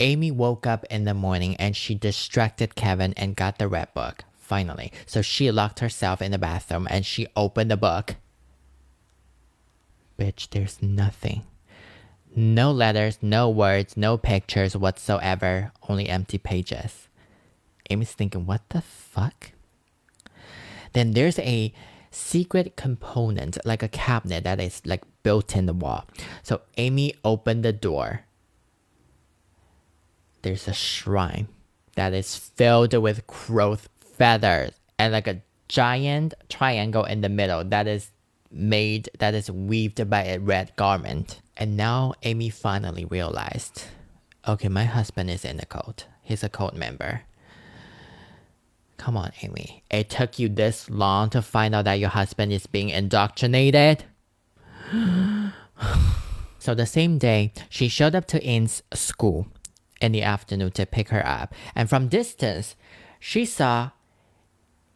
Amy woke up in the morning and she distracted Kevin and got the red book, finally. So she locked herself in the bathroom and she opened the book. Bitch, there's nothing. No letters, no words, no pictures whatsoever, only empty pages. Amy's thinking, what the fuck? Then there's a secret component, like a cabinet that is like built in the wall. So Amy opened the door. There's a shrine that is filled with crow's feathers and like a giant triangle in the middle that is weaved by a red garment. And now Amy finally realized, okay, my husband is in the cult. He's a cult member. Come on, Amy. It took you this long to find out that your husband is being indoctrinated? So the same day, she showed up to In's school in the afternoon to pick her up. And from distance, she saw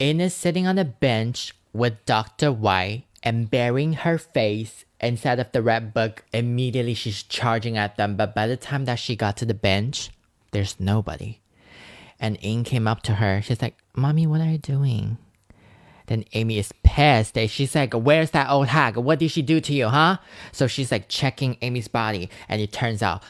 In is sitting on a bench with Dr. White and burying her face inside of the red book. Immediately, she's charging at them. But by the time that she got to the bench, there's nobody. And In came up to her. She's like, Mommy, what are you doing? Then Amy is pissed. She's like, where's that old hag? What did she do to you, huh? So she's like checking Amy's body. And it turns out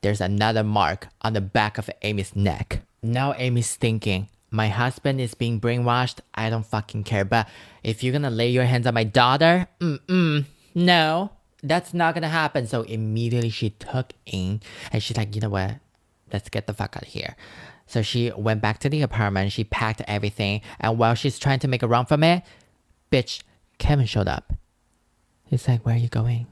there's another mark on the back of Amy's neck. Now Amy's thinking, my husband is being brainwashed. I don't fucking care. But if you're gonna lay your hands on my daughter, no, that's not gonna happen. So immediately she took In and she's like, you know what? Let's get the fuck out of here. So she went back to the apartment. She packed everything. And while she's trying to make a run from it, bitch, Kevin showed up. He's like, where are you going?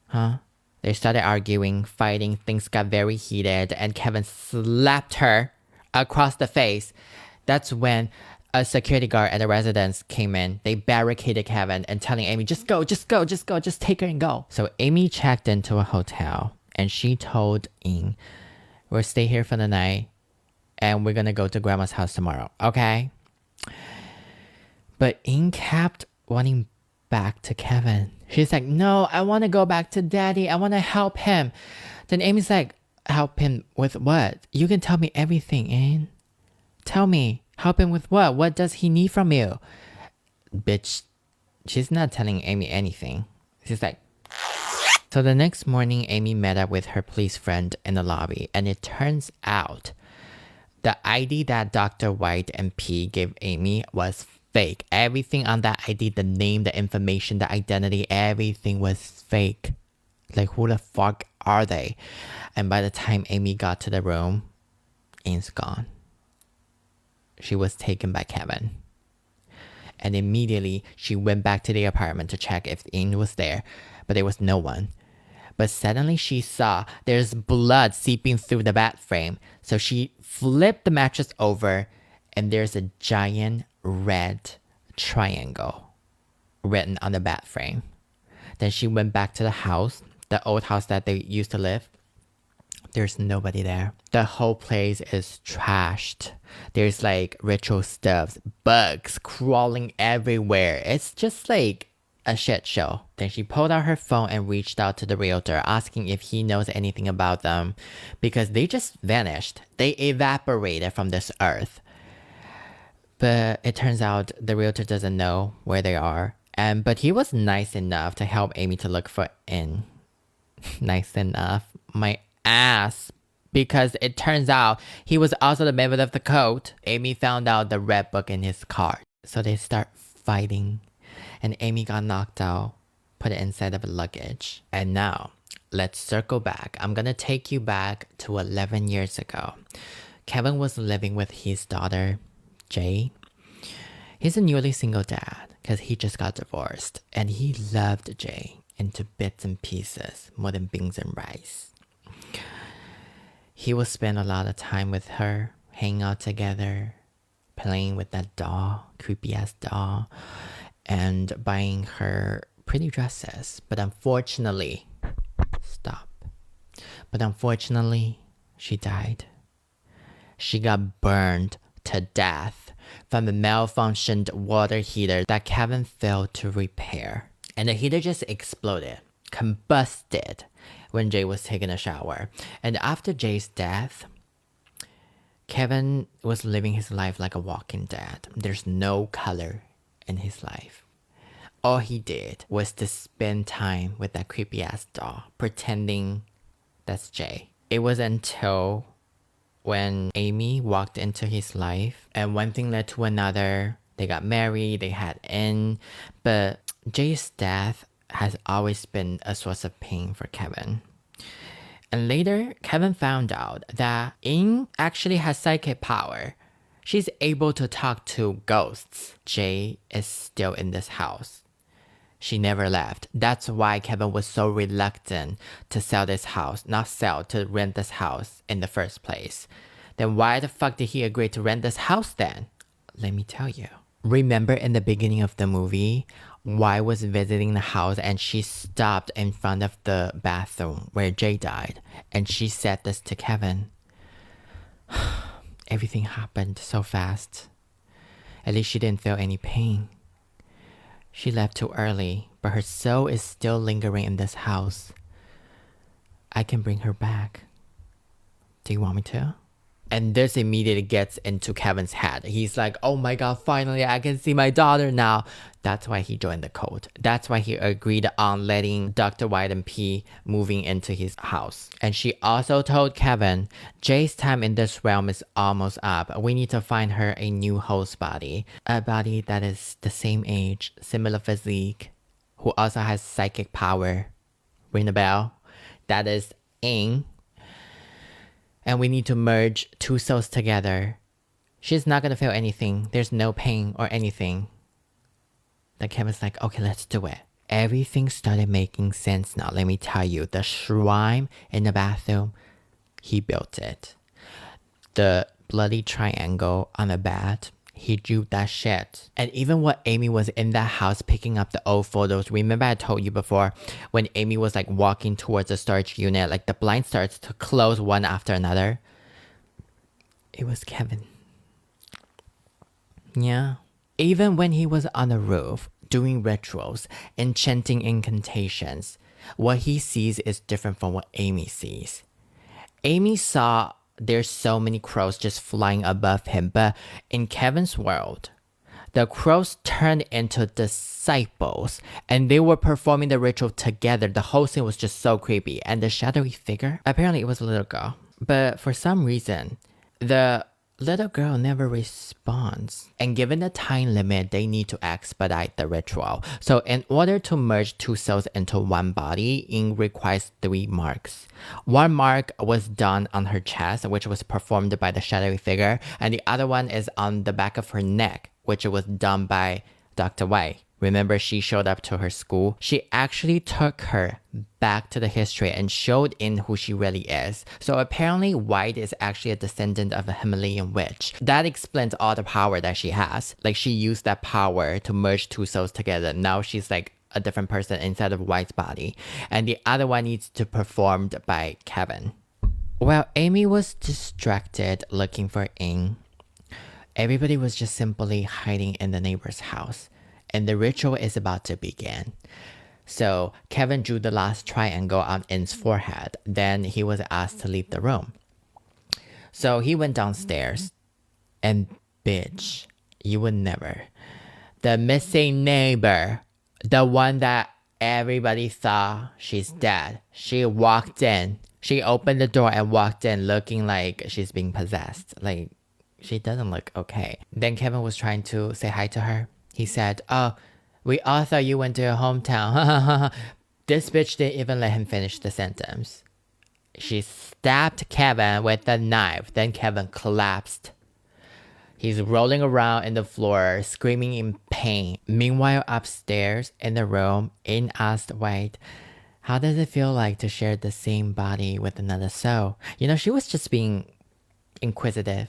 Huh? They started arguing, fighting. Things got very heated. And Kevin slapped her across the face. That's when a security guard at the residence came in. They barricaded Kevin and telling Amy, just go, just take her and go. So Amy checked into a hotel. And she told In, we'll stay here for the night. And we're gonna go to grandma's house tomorrow, okay? But In kept wanting back to Kevin. She's like, no, I want to go back to daddy. I want to help him. Then Amy's like, help him with what? You can tell me everything, In. Tell me, help him with what? What does he need from you? Bitch, she's not telling Amy anything. She's like... So the next morning, Amy met up with her police friend in the lobby. And it turns out the ID that Dr. White and P gave Amy was fake. Everything on that ID, the name, the information, the identity, everything was fake. Like, who the fuck are they? And by the time Amy got to the room, In's gone. She was taken by Kevin. And immediately, she went back to the apartment to check if In was there. But there was no one. But suddenly she saw there's blood seeping through the bed frame. So she flipped the mattress over and there's a giant red triangle written on the bed frame. Then she went back to the house, the old house that they used to live. There's nobody there. The whole place is trashed. There's like ritual stuffs, bugs crawling everywhere. It's just like a shit show. Then she pulled out her phone and reached out to the realtor, asking if he knows anything about them because they just vanished. They evaporated from this earth. But it turns out the realtor doesn't know where they are. But he was nice enough to help Amy to look for In. Nice enough. My ass. Because it turns out he was also the member of the cult. Amy found out the red book in his car. So they start fighting. And Amy got knocked out, put it inside of a luggage. And now, let's circle back. I'm gonna take you back to 11 years ago. Kevin was living with his daughter, Jay. He's a newly single dad because he just got divorced. And he loved Jay into bits and pieces, more than beans and rice. He would spend a lot of time with her, hang out together, playing with that doll, creepy ass doll, and buying her pretty dresses. But unfortunately, she died. She got burned to death from a malfunctioned water heater that Kevin failed to repair. And the heater just exploded, combusted, when Jay was taking a shower. And after Jay's death, Kevin was living his life like a walking dead. There's no color in his life. All he did was to spend time with that creepy ass doll, pretending that's Jay. It was until when Amy walked into his life and one thing led to another. They got married, they had in, but Jay's death has always been a source of pain for Kevin. And later, Kevin found out that In actually has psychic power. She's able to talk to ghosts. Jay is still in this house. She never left. That's why Kevin was so reluctant to sell this house, not sell, to rent this house in the first place. Then why the fuck did he agree to rent this house then? Let me tell you. Remember in the beginning of the movie, Y was visiting the house and she stopped in front of the bathroom where Jay died. And she said this to Kevin. Everything happened so fast. At least she didn't feel any pain. She left too early, but her soul is still lingering in this house. I can bring her back. Do you want me to? And this immediately gets into Kevin's head. He's like, oh my god, finally I can see my daughter now. That's why he joined the cult. That's why he agreed on letting Dr. White and P moving into his house. And she also told Kevin, Jay's time in this realm is almost up. We need to find her a new host body. A body that is the same age, similar physique, who also has psychic power. Ring the bell? That is In. And we need to merge two souls together. She's not gonna feel anything. There's no pain or anything. Then Kevin's like, okay, let's do it. Everything started making sense now. Let me tell you, the shrine in the bathroom, he built it. The bloody triangle on the bed, he drew that shit. And even when Amy was in that house picking up the old photos, remember I told you before, when Amy was like walking towards the storage unit, like the blind starts to close one after another. It was Kevin. Yeah. Even when he was on the roof, doing rituals, enchanting incantations, what he sees is different from what Amy sees. Amy saw there's so many crows just flying above him, but in Kevin's world, the crows turned into disciples and they were performing the ritual together. The whole scene was just so creepy. And the shadowy figure, apparently it was a little girl, but for some reason, the little girl never responds. And given the time limit, they need to expedite the ritual. So in order to merge two souls into one body, In requires 3 marks. One mark was done on her chest, which was performed by the shadowy figure, and the other one is on the back of her neck, which was done by Dr. White. Remember, she showed up to her school. She actually took her back to the history and showed In who she really is. So apparently White is actually a descendant of a Himalayan witch. That explains all the power that she has. Like she used that power to merge two souls together. Now she's like a different person inside of White's body. And the other one needs to be performed by Kevin. While Amy was distracted looking for In, everybody was just simply hiding in the neighbor's house. And the ritual is about to begin. So Kevin drew the last triangle on In's forehead. Then he was asked to leave the room. So he went downstairs. And bitch, you would never. The missing neighbor, the one that everybody thought she's dead, she walked in. She opened the door and walked in looking like she's being possessed. Like, she doesn't look okay. Then Kevin was trying to say hi to her. He said, oh, we all thought you went to your hometown. This bitch didn't even let him finish the sentence. She stabbed Kevin with a knife. Then Kevin collapsed. He's rolling around in the floor, screaming in pain. Meanwhile, upstairs in the room, In asked White, how does it feel like to share the same body with another soul? You know, she was just being inquisitive,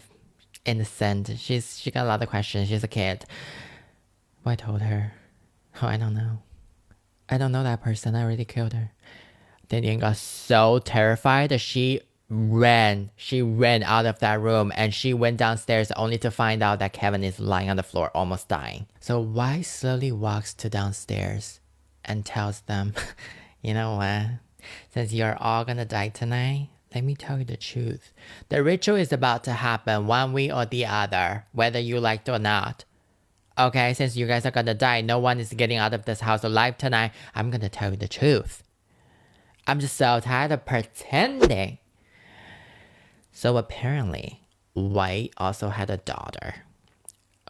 innocent. She got a lot of questions. She's a kid. I told her, oh, I don't know. I don't know that person. I already killed her. Then Yin got so terrified that she ran. She ran out of that room and she went downstairs only to find out that Kevin is lying on the floor, almost dying. So Y slowly walks to downstairs and tells them, you know what? Since you're all gonna die tonight, let me tell you the truth. The ritual is about to happen one way or the other, whether you like it or not. Okay, since you guys are gonna die, no one is getting out of this house alive tonight. I'm gonna tell you the truth. I'm just so tired of pretending. So apparently, White also had a daughter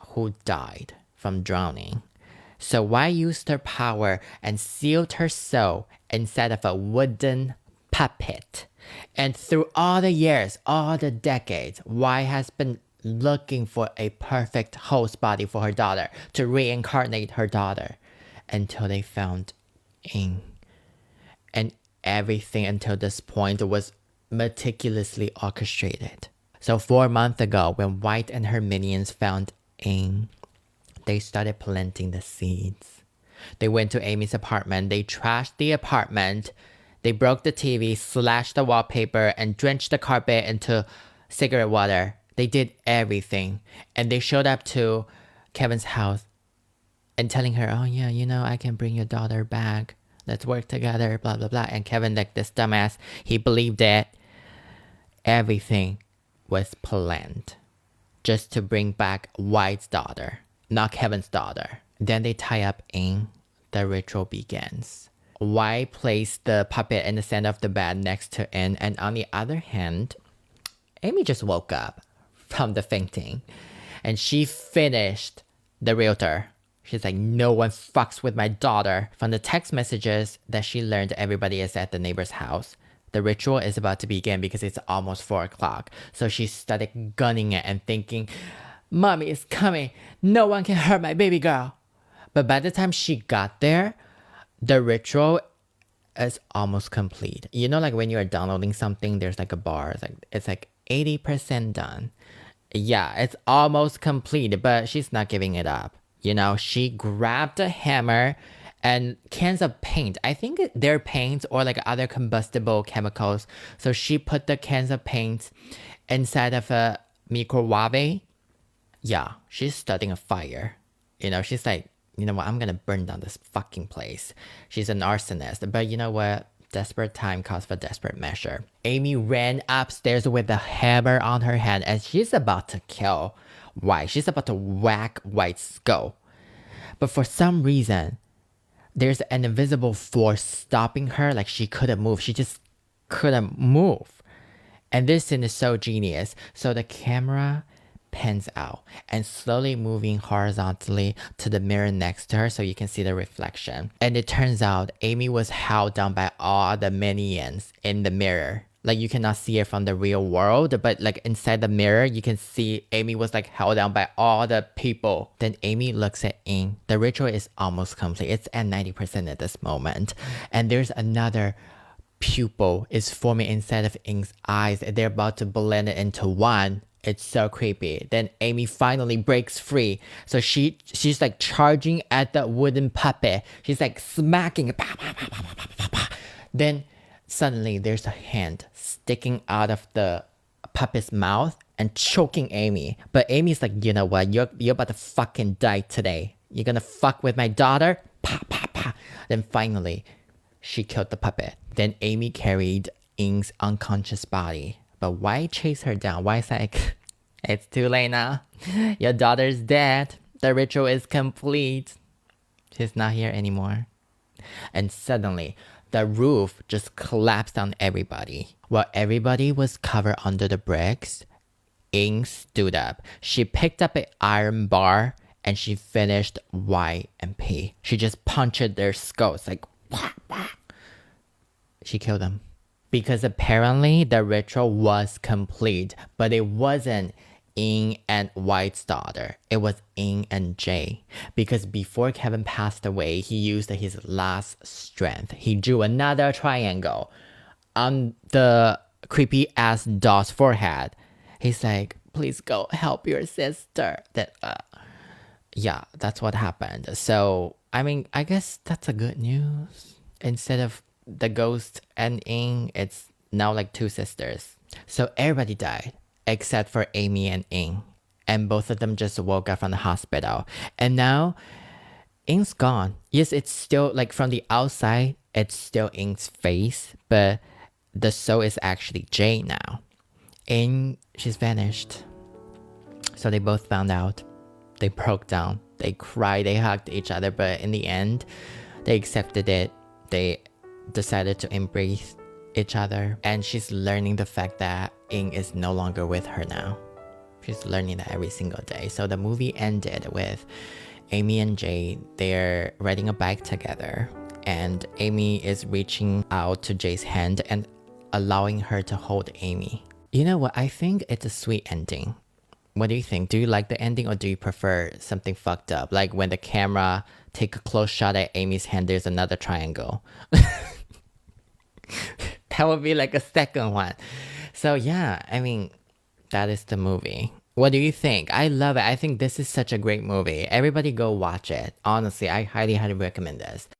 who died from drowning. So White used her power and sealed her soul inside of a wooden puppet. And through all the years, all the decades, White has been looking for a perfect host body for her daughter to reincarnate her daughter until they found Ing. And everything until this point was meticulously orchestrated. So 4 months ago, when White and her minions found Ing, they started planting the seeds. They went to Amy's apartment, they trashed the apartment, they broke the TV, slashed the wallpaper, and drenched the carpet into cigarette water. They did everything. And they showed up to Kevin's house and telling her, oh yeah, I can bring your daughter back. Let's work together, blah, blah, blah. And Kevin, like this dumbass, he believed it. Everything was planned just to bring back White's daughter, not Kevin's daughter. Then they tie up Ing. The ritual begins. White placed the puppet in the center of the bed next to Ing, and on the other hand, Amy just woke up from the fainting, and she finished the realtor. She's like, no one fucks with my daughter. From the text messages that she learned everybody is at the neighbor's house, the ritual is about to begin because it's almost 4 o'clock. So she started gunning it and thinking, Mommy is coming. No one can hurt my baby girl. But by the time she got there, the ritual is almost complete. Like when you're downloading something, there's like a bar. It's like 80% done. Yeah, it's almost complete, but she's not giving it up. She grabbed a hammer and cans of paint. I think they're paints or like other combustible chemicals. So she put the cans of paint inside of a microwave. Yeah, she's starting a fire. She's like, you know what? I'm going to burn down this fucking place. She's an arsonist. But you know what? Desperate time calls for desperate measure. Amy ran upstairs with a hammer on her hand and she's about to kill White. She's about to whack White's skull. But for some reason, there's an invisible force stopping her. Like she couldn't move. She just couldn't move. And this scene is so genius. So the camera pans out and slowly moving horizontally to the mirror next to her so you can see the reflection. And it turns out Amy was held down by all the minions in the mirror. Like you cannot see it from the real world, but like inside the mirror, you can see Amy was like held down by all the people. Then Amy looks at Ing. The ritual is almost complete. It's at 90% at this moment. And there's another pupil is forming inside of Ing's eyes. They're about to blend it into one. It's so creepy. Then Amy finally breaks free. So she's like charging at the wooden puppet. She's like smacking it. Then suddenly there's a hand sticking out of the puppet's mouth and choking Amy. But Amy's like, you know what? You're about to fucking die today. You're gonna fuck with my daughter? Pa, pa, pa. Then finally, she killed the puppet. Then Amy carried Ing's unconscious body. But White chased her down. White's like, it's too late now. Your daughter's dead. The ritual is complete. She's not here anymore. And suddenly, the roof just collapsed on everybody. While everybody was covered under the bricks, Ing stood up. She picked up an iron bar and she finished Y and P. She just punched their skulls like, wah, wah. She killed them. Because apparently the ritual was complete, but it wasn't Ing and White's daughter. It was Ing and Jay. Because before Kevin passed away, he used his last strength. He drew another triangle on the creepy ass doll's forehead. He's like, please go help your sister. Yeah, that's what happened. So, I guess that's a good news. Instead of the ghost and Ing, it's now like 2 sisters. So everybody died except for Amy and Ing. And both of them just woke up from the hospital. And now Ing's gone. Yes, it's still like from the outside, it's still Ing's face, but the soul is actually Jay now. Ing, she's vanished. So they both found out. They broke down. They cried. They hugged each other. But in the end, they accepted it. They decided to embrace each other. And she's learning the fact that Ing is no longer with her now. She's learning that every single day. So the movie ended with Amy and Jay, they're riding a bike together. And Amy is reaching out to Jay's hand and allowing her to hold Amy. You know what? I think it's a sweet ending. What do you think? Do you like the ending or do you prefer something fucked up? Like when the camera take a close shot at Amy's hand, there's another triangle. That would be like a second one. So yeah, I mean, that is the movie. What do you think? I love it. I think this is such a great movie. Everybody go watch it. Honestly, I highly, highly recommend this.